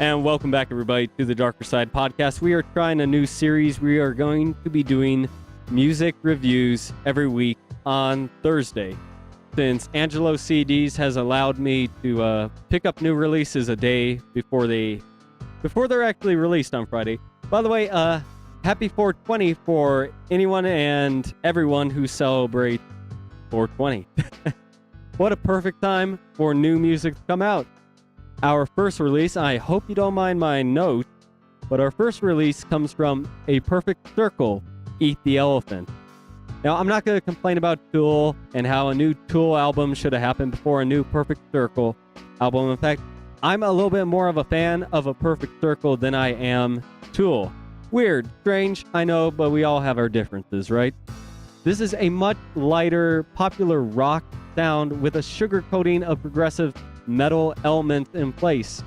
And welcome back, everybody, to the Darker Side podcast. We are trying a new series. We are going to be doing music reviews every week on Thursday. Since Angelo CDs has allowed me to pick up new releases a day before they're actually released on Friday. By the way, happy 420 for anyone and everyone who celebrates 420. What a perfect time for new music to come out. Our first release, I hope you don't mind my note, but our first release comes from A Perfect Circle, Eat the Elephant. Now, I'm not going to complain about Tool and how a new Tool album should have happened before a new Perfect Circle album. In fact, I'm a little bit more of a fan of A Perfect Circle than I am Tool. Weird, strange, I know, but we all have our differences, right? This is a much lighter, popular rock sound with a sugar coating of progressive metal elements in place.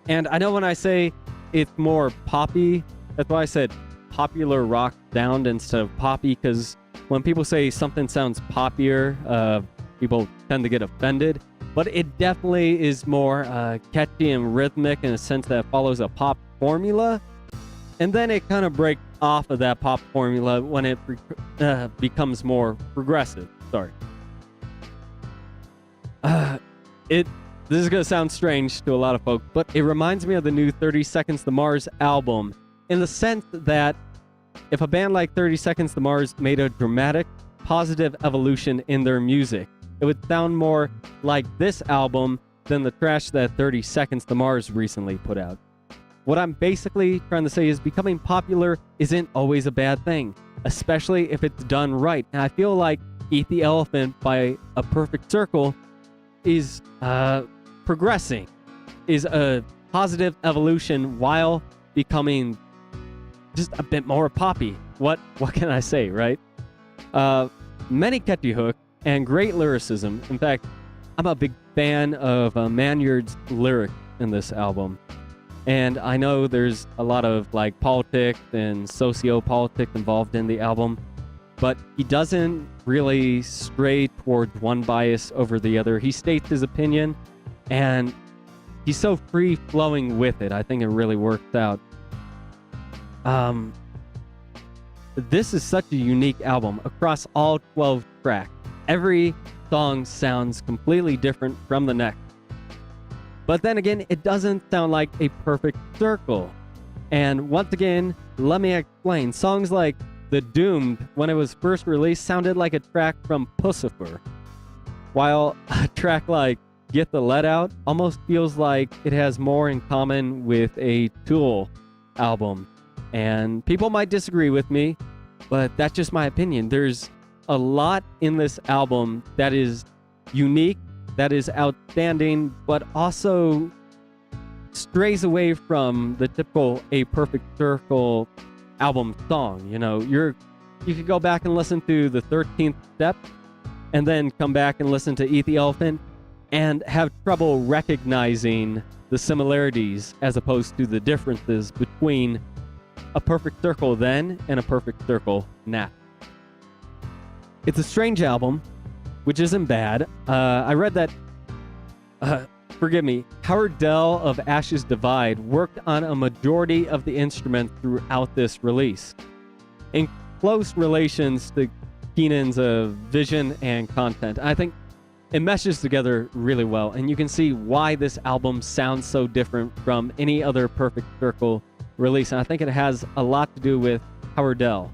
And I know when I say it's more poppy, that's why I said popular rock sound instead of poppy, because when people say something sounds poppier, people tend to get offended. But it definitely is more catchy and rhythmic in a sense that it follows a pop formula. And then it kind of breaks off of that pop formula when it becomes more progressive. Sorry. This is going to sound strange to a lot of folks, but it reminds me of the new 30 Seconds to Mars album in the sense that if a band like 30 Seconds to Mars made a dramatic, positive evolution in their music, it would sound more like this album than the trash that 30 Seconds to Mars recently put out. What I'm basically trying to say is becoming popular isn't always a bad thing, especially if it's done right. And I feel like Eat the Elephant by A Perfect Circle is progressing, is a positive evolution while becoming just a bit more poppy. What can I say, right? Many catchy hooks and great lyricism. In fact, I'm a big fan of Manyard's lyrics in this album. And I know there's a lot of like politics and socio-politics involved in the album, but he doesn't really stray towards one bias over the other. He states his opinion, and he's so free-flowing with it. I think it really works out. This is such a unique album across all 12 tracks. Every song sounds completely different from the next. But then again, it doesn't sound like a perfect circle. And once again, let me explain. Songs like The Doomed, when it was first released, sounded like a track from Pussifer, while a track like Get the Let Out almost feels like it has more in common with a Tool album. And people might disagree with me, but that's just my opinion. There's a lot in this album that is unique, that is outstanding, but also strays away from the typical A Perfect Circle album song. You know, you could go back and listen to the 13th Step and then come back and listen to Eat the Elephant and have trouble recognizing the similarities as opposed to the differences between A Perfect Circle then and A Perfect Circle now. It's a strange album, which isn't bad. I read that, forgive me, Howard Dell of Ashes Divide worked on a majority of the instruments throughout this release, in close relations to Keenan's vision and content. I think it meshes together really well, and you can see why this album sounds so different from any other Perfect Circle release, and I think it has a lot to do with Howard Dell.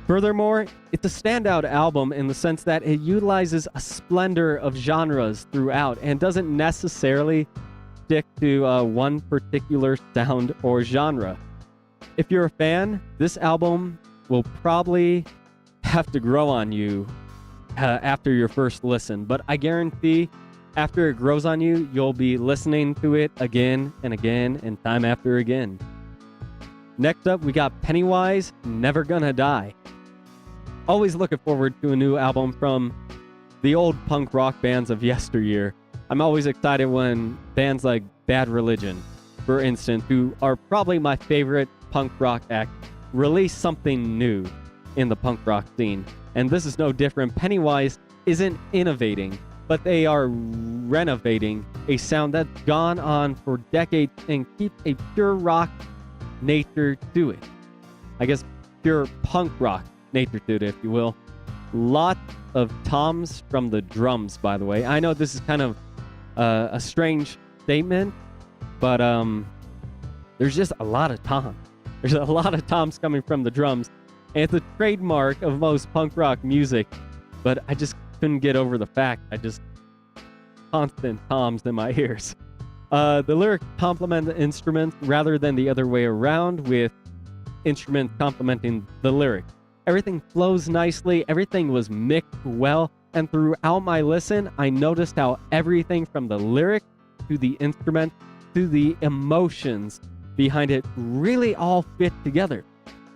Furthermore, it's a standout album in the sense that it utilizes a splendor of genres throughout and doesn't necessarily stick to one particular sound or genre. If you're a fan, this album will probably have to grow on you after your first listen, but I guarantee after it grows on you, you'll be listening to it again and again and time after again. Next up, we got Pennywise, Never Gonna Die. Always looking forward to a new album from the old punk rock bands of yesteryear. I'm always excited when bands like Bad Religion, for instance, who are probably my favorite punk rock act, release something new in the punk rock scene. And this is no different. Pennywise isn't innovating. but they are renovating a sound that's gone on for decades and keep a pure rock nature to it. I guess pure punk rock nature to it, if you will. Lots of toms from the drums, by the way. I know this is kind of a strange statement, but there's just a lot of toms. There's a lot of toms coming from the drums, and it's a trademark of most punk rock music, but I just couldn't get over the fact I just constant toms in my ears. The lyrics complement the instruments rather than the other way around, with instruments complementing the lyrics. Everything flows nicely, everything was mixed well, and throughout my listen, I noticed how everything from the lyric to the instrument to the emotions behind it really all fit together.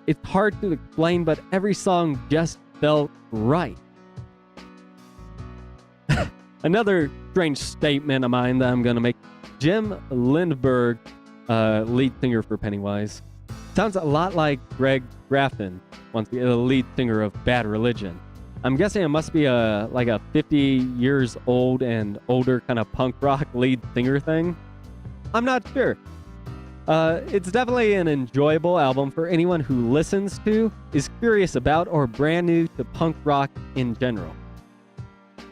It's hard to explain, but every song just felt right. Another strange statement of mine that I'm going to make. Jim Lindberg, lead singer for Pennywise, sounds a lot like Greg Graffin, once the lead singer of Bad Religion. I'm guessing it must be like a 50 years old and older kind of punk rock lead singer thing. I'm not sure. It's definitely an enjoyable album for anyone who listens to, is curious about, or brand new to punk rock in general.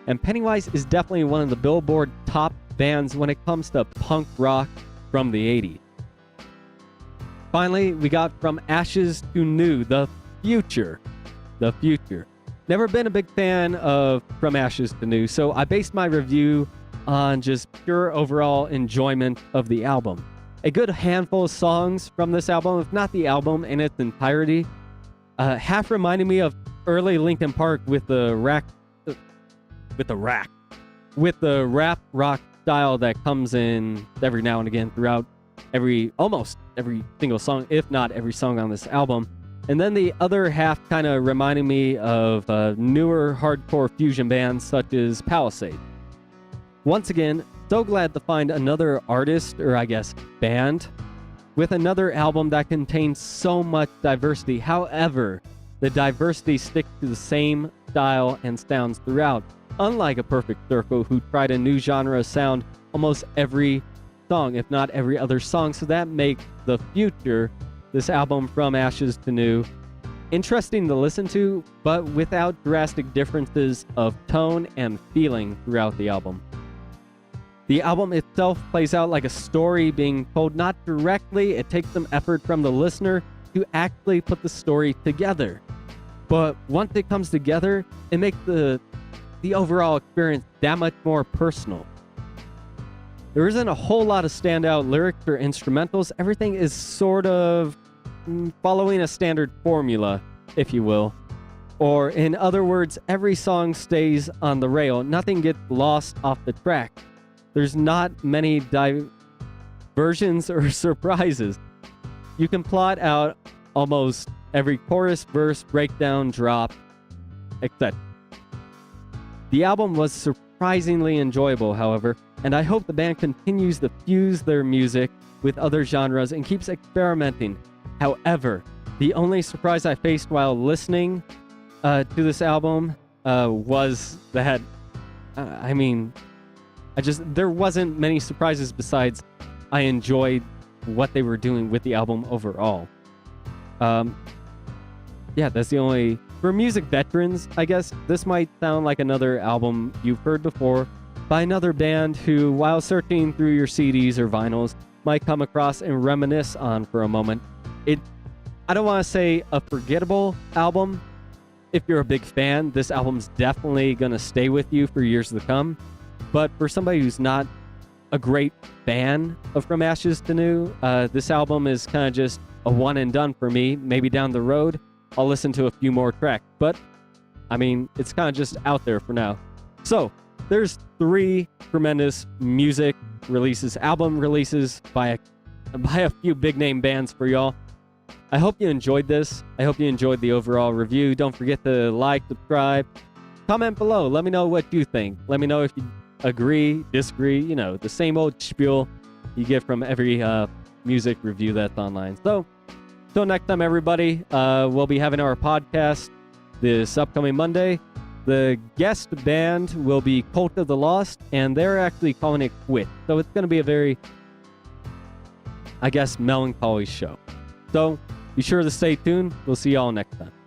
And Pennywise is definitely one of the Billboard top bands when it comes to punk rock from the 80s. Finally, we got From Ashes to New, The Future. The Future. Never been a big fan of From Ashes to New, so I based my review on just pure overall enjoyment of the album. A good handful of songs from this album, if not the album in its entirety, half reminded me of early Linkin Park with the rap rock style that comes in every now and again throughout almost every single song, if not every song on this album. And then the other half kind of reminded me of newer hardcore fusion bands such as Palisade. Once again, so glad to find another artist, or I guess band, with another album that contains so much diversity. However, the diversity sticks to the same style and sounds throughout, unlike A Perfect Circle, who tried a new genre sound almost every song, if not every other song. So that makes The Future, this album From Ashes to New, interesting to listen to, but without drastic differences of tone and feeling throughout the album. The album itself plays out like a story being told not directly. It takes some effort from the listener to actually put the story together. But once it comes together, it makes the overall experience that much more personal. There isn't a whole lot of standout lyrics or instrumentals. Everything is sort of following a standard formula, if you will. Or in other words, every song stays on the rail. Nothing gets lost off the track. There's not many diversions or surprises. You can plot out almost every chorus, verse, breakdown, drop, etc. The album was surprisingly enjoyable, however, and I hope the band continues to fuse their music with other genres and keeps experimenting. However, the only surprise I faced while listening to this album was that, there wasn't many surprises besides I enjoyed what they were doing with the album overall. That's the only... For music veterans, I guess, this might sound like another album you've heard before by another band who, while searching through your CDs or vinyls, might come across and reminisce on for a moment. I don't want to say a forgettable album. If you're a big fan, this album's definitely going to stay with you for years to come. But for somebody who's not a great fan of From Ashes to New, this album is kind of just a one and done for me. Maybe down the road, I'll listen to a few more tracks. But, it's kind of just out there for now. So, there's 3 tremendous music releases, album releases by a few big name bands for y'all. I hope you enjoyed this. I hope you enjoyed the overall review. Don't forget to like, subscribe, comment below. Let me know what you think. Let me know if you agree, disagree, the same old spiel you get from every music review that's online. So, till next time, everybody, we'll be having our podcast this upcoming Monday. The guest band will be Cult of the Lost, and they're actually calling it Quit. So it's going to be a very, I guess, melancholy show. So be sure to stay tuned. We'll see y'all next time.